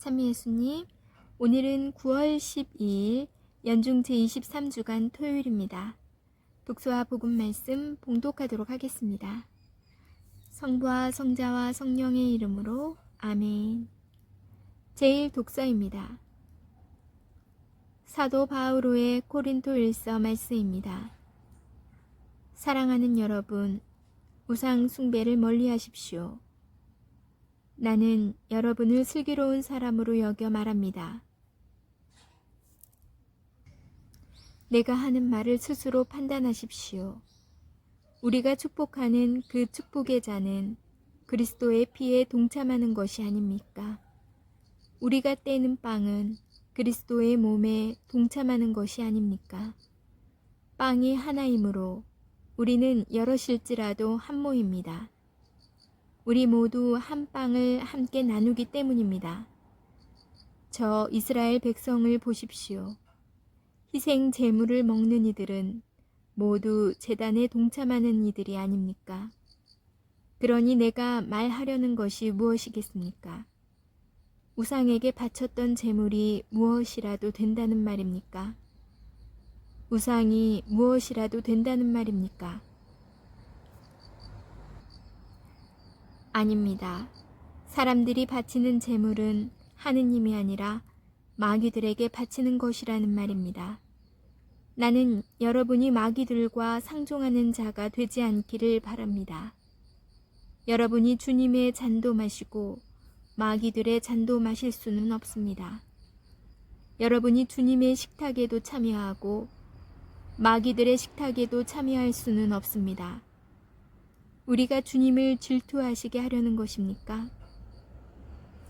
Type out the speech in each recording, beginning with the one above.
찬미 예수님, 오늘은 9월 12일 연중 제23주간 토요일입니다. 독서와 복음 말씀 봉독하도록 하겠습니다. 성부와 성자와 성령의 이름으로 아멘. 제1독서입니다. 사도 바오로의 고린토일서 말씀입니다. 사랑하는 여러분, 우상 숭배를 멀리하십시오. 나는 여러분을 슬기로운 사람으로 여겨 말합니다. 내가 하는 말을 스스로 판단하십시오. 우리가 축복하는 그 축복의 잔은 그리스도의 피에 동참하는 것이 아닙니까? 우리가 떼는 빵은 그리스도의 몸에 동참하는 것이 아닙니까? 빵이 하나이므로 우리는 여럿일지라도 한 모입니다. 우리 모두 한 빵을 함께 나누기 때문입니다. 저 이스라엘 백성을 보십시오. 희생 제물을 먹는 이들은 모두 제단에 동참하는 이들이 아닙니까? 그러니 내가 말하려는 것이 무엇이겠습니까? 우상에게 바쳤던 제물이 무엇이라도 된다는 말입니까? 우상이 무엇이라도 된다는 말입니까? 아닙니다. 사람들이 바치는 제물은 하느님이 아니라 마귀들에게 바치는 것이라는 말입니다. 나는 여러분이 마귀들과 상종하는 자가 되지 않기를 바랍니다. 여러분이 주님의 잔도 마시고 마귀들의 잔도 마실 수는 없습니다. 여러분이 주님의 식탁에도 참여하고 마귀들의 식탁에도 참여할 수는 없습니다. 우리가 주님을 질투하시게 하려는 것입니까?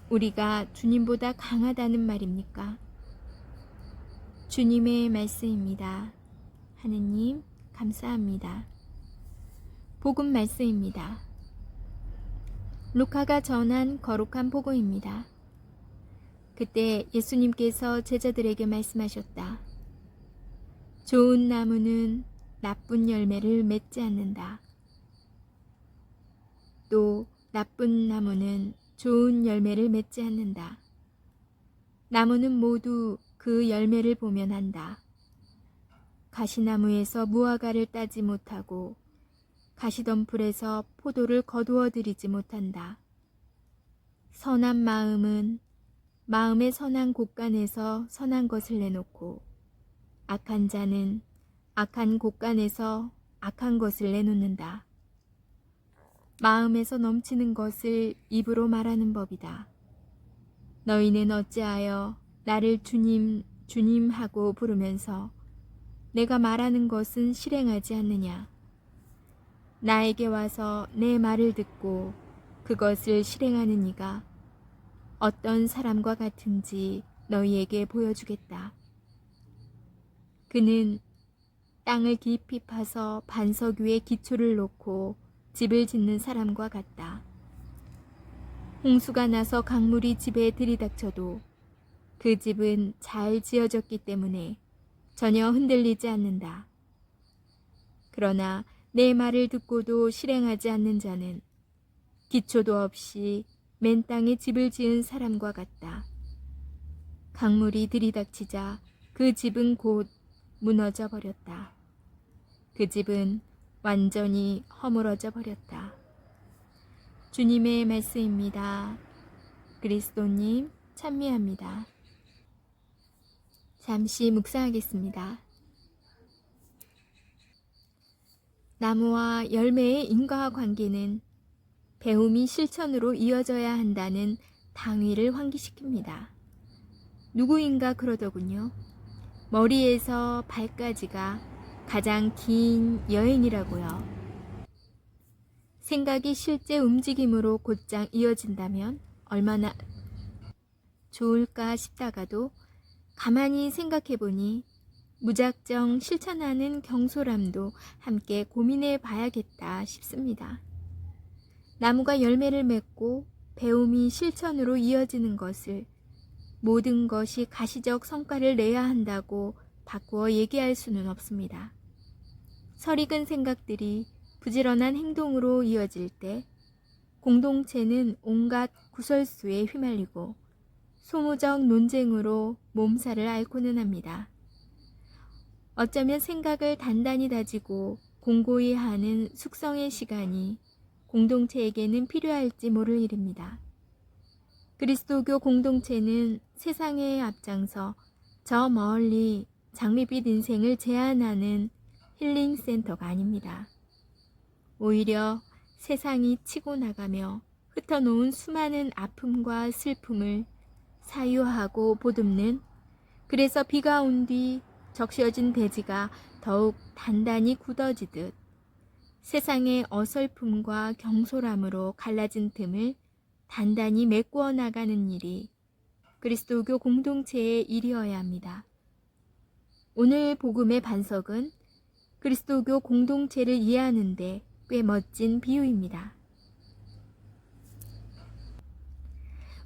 우리가 주님보다 강하다는 말입니까? 주님의 말씀입니다. 하느님 감사합니다. 복음 말씀입니다. 루카가 전한 거룩한 복음입니다. 그때 예수님께서 제자들에게 말씀하셨다. 좋은 나무는 나쁜 열매를 맺지 않는다. 또 나쁜 나무는 좋은 열매를 맺지 않는다. 나무는 모두 그 열매를 보면 안다. 가시나무에서 무화과를 따지 못하고 가시덤불에서 포도를 거두어 들이지 못한다. 선한 마음은 마음의 선한 곳간에서 선한 것을 내놓고 악한 자는 악한 곳간에서 악한 것을 내놓는다. 마음에서 넘치는 것을 입으로 말하는 법이다. 너희는 어찌하여 나를 주님, 주님 하고 부르면서 내가 말하는 것은 실행하지 않느냐? 나에게 와서 내 말을 듣고 그것을 실행하는 이가 어떤 사람과 같은지 너희에게 보여주겠다. 그는 땅을 깊이 파서 반석 위에 기초를 놓고 집을 짓는 사람과 같다. 홍수가 나서 강물이 집에 들이닥쳐도 그 집은 잘 지어졌기 때문에 전혀 흔들리지 않는다. 그러나 내 말을 듣고도 실행하지 않는 자는 기초도 없이 맨 땅에 집을 지은 사람과 같다. 강물이 들이닥치자 그 집은 곧 무너져 버렸다. 그 집은 완전히 허물어져 버렸다. 주님의 말씀입니다. 그리스도님 찬미합니다. 잠시 묵상하겠습니다. 나무와 열매의 인과관계는 배움이 실천으로 이어져야 한다는 당위를 환기시킵니다. 누구인가 그러더군요. 머리에서 발까지가 가장 긴 여행이라고요. 생각이 실제 움직임으로 곧장 이어진다면 얼마나 좋을까 싶다가도 가만히 생각해보니 무작정 실천하는 경솔함도 함께 고민해 봐야겠다 싶습니다. 나무가 열매를 맺고 배움이 실천으로 이어지는 것을 모든 것이 가시적 성과를 내야 한다고 바꾸어 얘기할 수는 없습니다. 설익은 생각들이 부지런한 행동으로 이어질 때 공동체는 온갖 구설수에 휘말리고 소모적 논쟁으로 몸살을 앓고는 합니다. 어쩌면 생각을 단단히 다지고 공고히 하는 숙성의 시간이 공동체에게는 필요할지 모를 일입니다. 그리스도교 공동체는 세상에 앞장서 저 멀리 장밋빛 인생을 제안하는 힐링 센터가 아닙니다. 오히려 세상이 치고 나가며 흩어놓은 수많은 아픔과 슬픔을 사유하고 보듬는, 그래서 비가 온 뒤 적셔진 대지가 더욱 단단히 굳어지듯 세상의 어설픔과 경솔함으로 갈라진 틈을 단단히 메꾸어 나가는 일이 그리스도교 공동체의 일이어야 합니다. 오늘 복음의 반석은 그리스도교 공동체를 이해하는 데 꽤 멋진 비유입니다.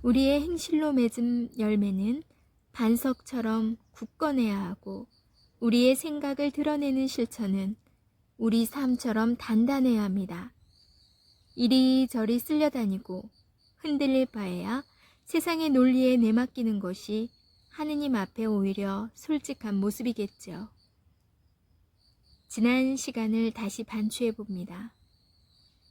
우리의 행실로 맺은 열매는 반석처럼 굳건해야 하고, 우리의 생각을 드러내는 실천은 우리 삶처럼 단단해야 합니다. 이리저리 쓸려다니고 흔들릴 바에야 세상의 논리에 내맡기는 것이 하느님 앞에 오히려 솔직한 모습이겠죠. 지난 시간을 다시 반추해 봅니다.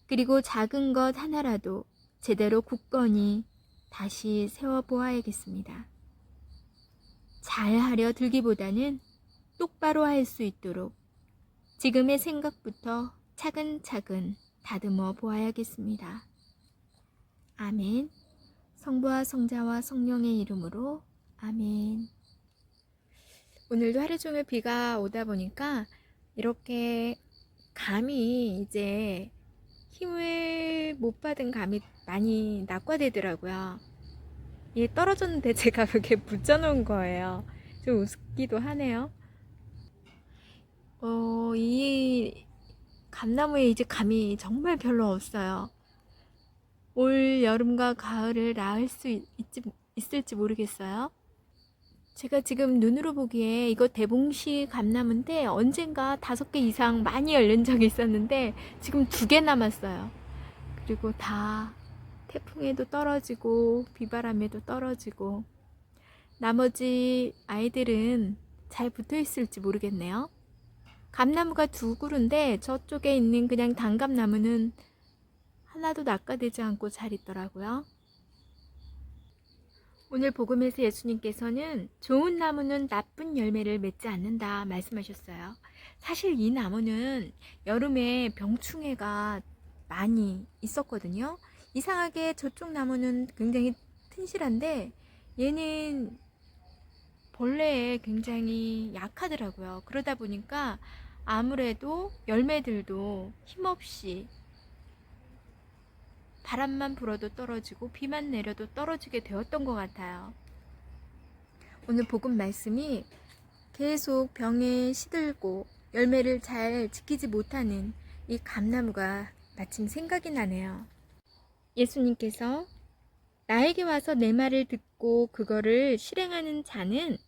그리고 작은 것 하나라도 제대로 굳건히 다시 세워보아야겠습니다. 잘하려 들기보다는 똑바로 할 수 있도록 지금의 생각부터 차근차근 다듬어 보아야겠습니다. 아멘. 성부와 성자와 성령의 이름으로 아멘. 오늘도 하루 종일 비가 오다 보니까 이렇게 감이 이제 힘을 못 받은 감이 많이 낙과되더라고요. 이게 떨어졌는데 제가 그렇게 붙여놓은 거예요. 좀 웃기도 하네요. 이 감나무에 이제 감이 정말 별로 없어요. 올 여름과 가을을 낳을 수 있을지 모르겠어요. 제가 지금 눈으로 보기에 이거 대봉시 감나무인데 언젠가 5개 이상 많이 열린 적이 있었는데 지금 2개 남았어요. 그리고 다 태풍에도 떨어지고 비바람에도 떨어지고, 나머지 아이들은 잘 붙어 있을지 모르겠네요. 감나무가 2그루인데 저쪽에 있는 그냥 단감나무는 하나도 낙과되지 않고 잘 있더라고요. 오늘 복음에서 예수님께서는 좋은 나무는 나쁜 열매를 맺지 않는다 말씀하셨어요. 사실 이 나무는 여름에 병충해가 많이 있었거든요. 이상하게 저쪽 나무는 굉장히 튼실한데 얘는 벌레에 굉장히 약하더라고요. 그러다 보니까 아무래도 열매들도 힘없이 바람만 불어도 떨어지고 비만 내려도 떨어지게 되었던 것 같아요. 오늘 복음 말씀이 계속 병에 시들고 열매를 잘 지키지 못하는 이 감나무가 마침 생각이 나네요. 예수님께서 나에게 와서 내 말을 듣고 그거를 실행하는 자는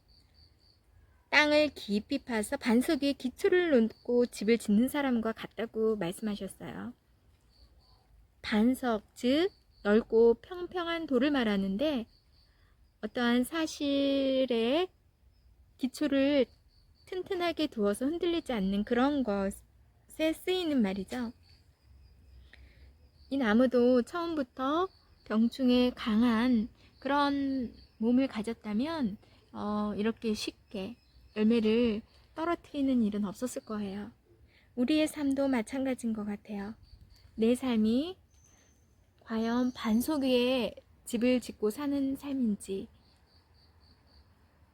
땅을 깊이 파서 반석 위에 기초를 놓고 집을 짓는 사람과 같다고 말씀하셨어요. 반석, 즉 넓고 평평한 돌을 말하는데 어떠한 사실의 기초를 튼튼하게 두어서 흔들리지 않는 그런 것에 쓰이는 말이죠. 이 나무도 처음부터 병충해 강한 그런 몸을 가졌다면 이렇게 쉽게 열매를 떨어뜨리는 일은 없었을 거예요. 우리의 삶도 마찬가지인 것 같아요. 내 삶이 과연 반석 위에 집을 짓고 사는 삶인지,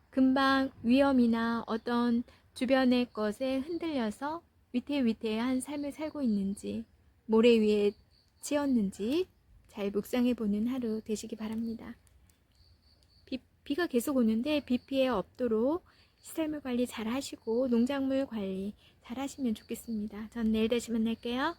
금방 위험이나 어떤 주변의 것에 흔들려서 위태위태한 삶을 살고 있는지, 모래 위에 지었는지 잘 묵상해보는 하루 되시기 바랍니다. 비가 계속 오는데 비 피해 없도록 시설물 관리 잘 하시고 농작물 관리 잘 하시면 좋겠습니다. 전 내일 다시 만날게요.